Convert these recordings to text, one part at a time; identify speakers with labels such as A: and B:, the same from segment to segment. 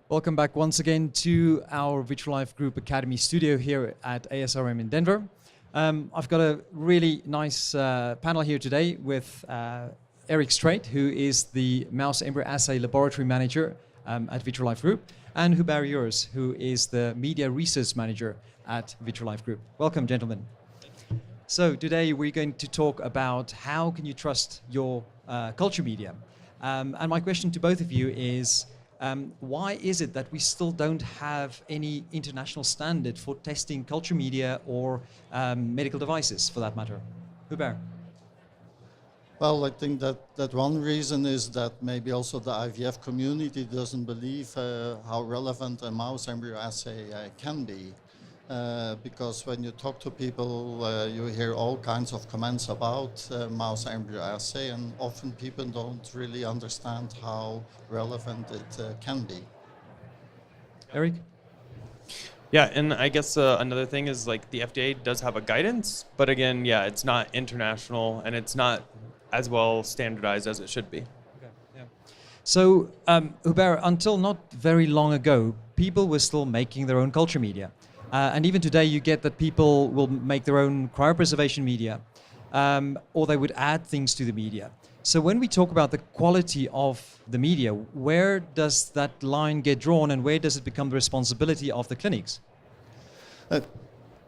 A: Welcome back once again to our Vitrolife Group Academy studio here at ASRM in Denver. I've got a really nice panel here today with Erik Strait, who is the Mouse Embryo Assay Laboratory Manager at Vitrolife Group, and Hubert, Joris, who is the Media Research Manager at Vitrolife Group. Welcome, gentlemen. So today we're going to talk about how can you trust your culture media. And my question to both of you is, why is it that we still don't have any international standard for testing culture media or medical devices, for that matter? Hubert?
B: Well, I think that one reason is that maybe also the IVF community doesn't believe how relevant a mouse embryo assay can be. Because when you talk to people, you hear all kinds of comments about mouse embryo assay, and often people don't really understand how relevant it can be.
A: Erik?
C: Yeah, and I guess another thing is like the FDA does have a guidance, but again, yeah, it's not international and it's not as well standardized as it should be.
A: Okay, yeah. So, Hubert, until not very long ago, people were still making their own culture media. And even today, you get that people will make their own cryopreservation media, or they would add things to the media. So when we talk about the quality of the media, where does that line get drawn, and where does it become the responsibility of the clinics?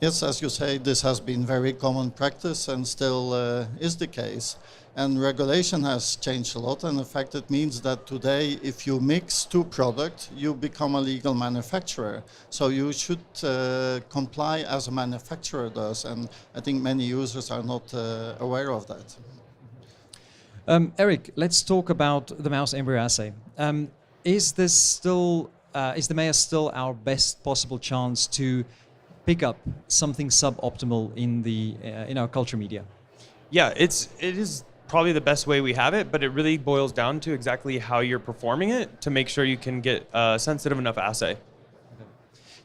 B: Yes, as you say, this has been very common practice and still is the case. And regulation has changed a lot, and in fact it means that today if you mix two products, you become a legal manufacturer. So you should comply as a manufacturer does, and I think many users are not aware of that.
A: Erik, let's talk about the mouse embryo assay. Is the MEA still our best possible chance to pick up something suboptimal in our culture media?
C: Yeah, it is probably the best way we have it, but it really boils down to exactly how you're performing it to make sure you can get a sensitive enough assay.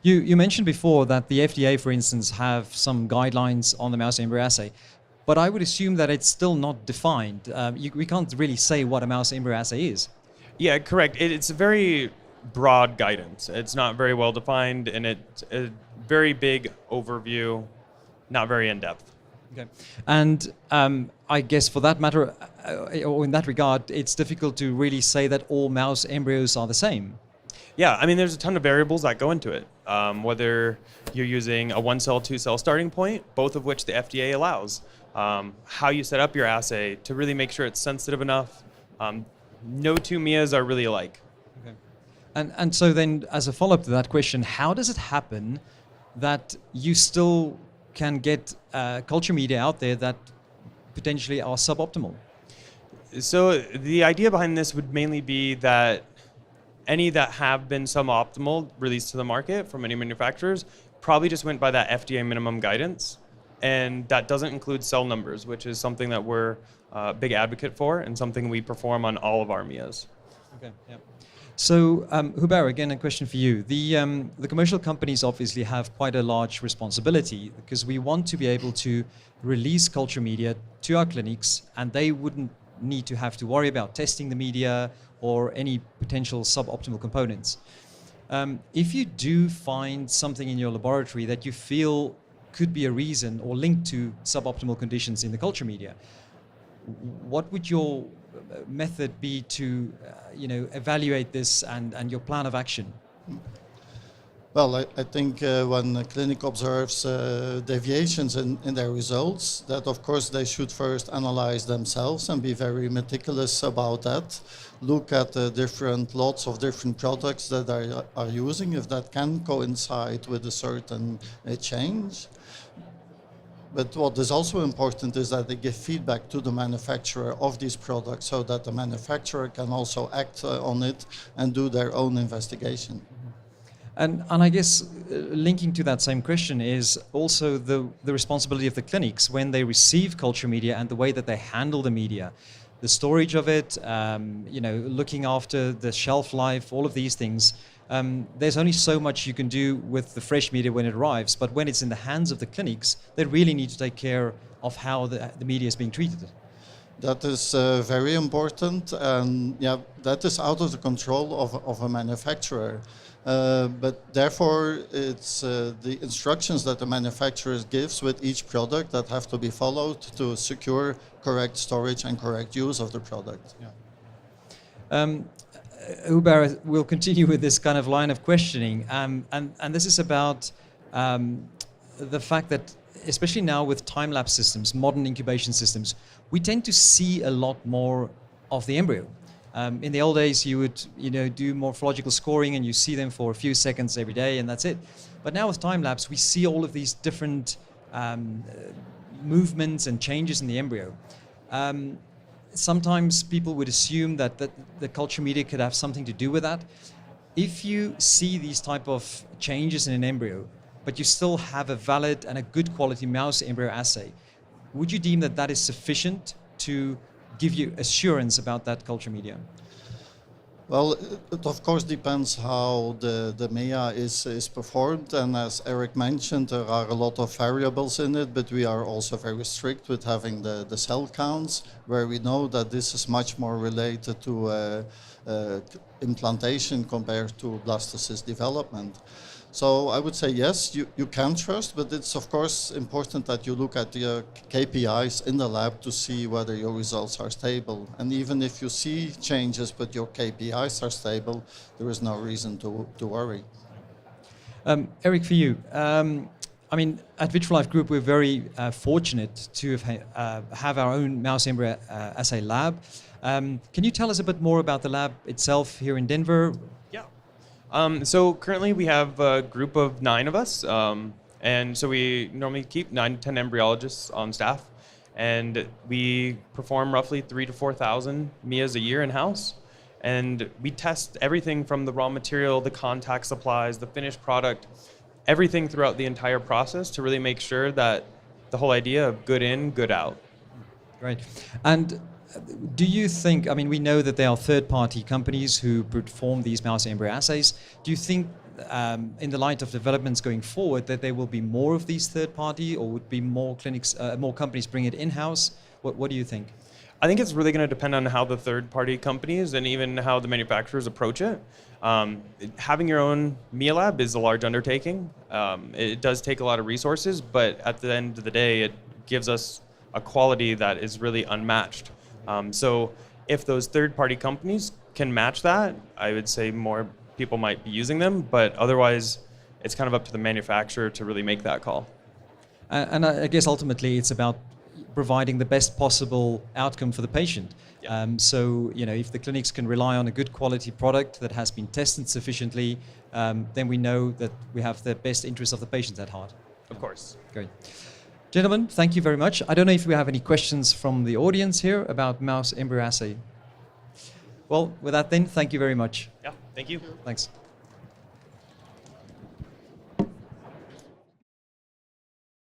A: You mentioned before that the FDA, for instance, have some guidelines on the mouse embryo assay, but I would assume that it's still not defined. We can't really say what a mouse embryo assay is.
C: Yeah, correct. It's a very broad guidance. It's not very well defined, and it's a very big overview, not very in-depth.
A: Okay. And I guess for that matter, or in that regard, it's difficult to really say that all mouse embryos are the same.
C: Yeah, I mean, there's a ton of variables that go into it. Whether you're using a 1-cell, 2-cell starting point, both of which the FDA allows. How you set up your assay to really make sure it's sensitive enough. No two MEAs are really alike.
A: Okay. And so then, as a follow-up to that question, how does it happen that you still can get culture media out there that potentially are suboptimal?
C: So the idea behind this would mainly be that any that have been suboptimal released to the market from any manufacturers probably just went by that FDA minimum guidance. And that doesn't include cell numbers, which is something that we're a big advocate for and something we perform on all of our MEAs.
A: Okay, yeah. So, Hubert, again, a question for you. The commercial companies obviously have quite a large responsibility because we want to be able to release culture media to our clinics, and they wouldn't need to have to worry about testing the media or any potential suboptimal components. If you do find something in your laboratory that you feel could be a reason or linked to suboptimal conditions in the culture media, what would your method be to evaluate this and your plan of action?
B: Well, I think when a clinic observes deviations in their results, that of course they should first analyze themselves and be very meticulous about that. Look at the different lots of different products that they are using, if that can coincide with a certain change. But what is also important is that they give feedback to the manufacturer of these products so that the manufacturer can also act on it and do their own investigation.
A: And I guess linking to that same question is also the responsibility of the clinics when they receive culture media and the way that they handle the media, the storage of it, looking after the shelf life, all of these things. There's only so much you can do with the fresh media when it arrives, but when it's in the hands of the clinics, they really need to take care of how the media is being treated.
B: That is very important, and yeah, that is out of the control of a manufacturer. But therefore, it's the instructions that the manufacturer gives with each product that have to be followed to secure correct storage and correct use of the product.
A: Yeah. Hubert will continue with this kind of line of questioning, and this is about the fact that, especially now with time-lapse systems, modern incubation systems, we tend to see a lot more of the embryo. In the old days, you would do morphological scoring and you see them for a few seconds every day and that's it. But now with time-lapse, we see all of these different movements and changes in the embryo. Sometimes people would assume that the culture media could have something to do with that. If you see these type of changes in an embryo, but you still have a valid and a good quality mouse embryo assay, would you deem that that is sufficient to give you assurance about that culture media?
B: Well, it of course depends how the MEA is performed, and as Erik mentioned, there are a lot of variables in it, but we are also very strict with having the cell counts, where we know that this is much more related to implantation compared to blastocyst development. So I would say yes, you can trust, but it's of course important that you look at your KPIs in the lab to see whether your results are stable. And even if you see changes but your KPIs are stable, there is no reason to worry.
A: Erik, for you, I mean, at Vitrolife Group, we're very fortunate to have our own Mouse Embryo Assay lab. Can you tell us a bit more about the lab itself here in Denver?
C: So currently we have a group of 9 of us, and so we normally keep 9 to 10 embryologists on staff, and we perform roughly 3,000 to 4,000 MEAs a year in-house, and we test everything from the raw material, the contact supplies, the finished product, everything throughout the entire process to really make sure that the whole idea of good in, good out.
A: Great. And do you think, I mean, we know that there are third-party companies who perform these mouse embryo assays. Do you think, in the light of developments going forward, that there will be more of these third-party, or would be more clinics, more companies bring it in-house? What do you think?
C: I think it's really going to depend on how the third-party companies and even how the manufacturers approach it. Having your own MEA lab is a large undertaking. It does take a lot of resources, but at the end of the day, it gives us a quality that is really unmatched. So if those third-party companies can match that, I would say more people might be using them, but otherwise it's kind of up to the manufacturer to really make that call.
A: And I guess ultimately it's about providing the best possible outcome for the patient.
C: Yeah.
A: So, if the clinics can rely on a good quality product that has been tested sufficiently, then we know that we have the best interest of the patients at heart.
C: Of course.
A: Great. Gentlemen, thank you very much. I don't know if we have any questions from the audience here about Mouse Embryo Assay. Well, with that then, thank you very much.
C: Yeah, thank you.
A: Thanks.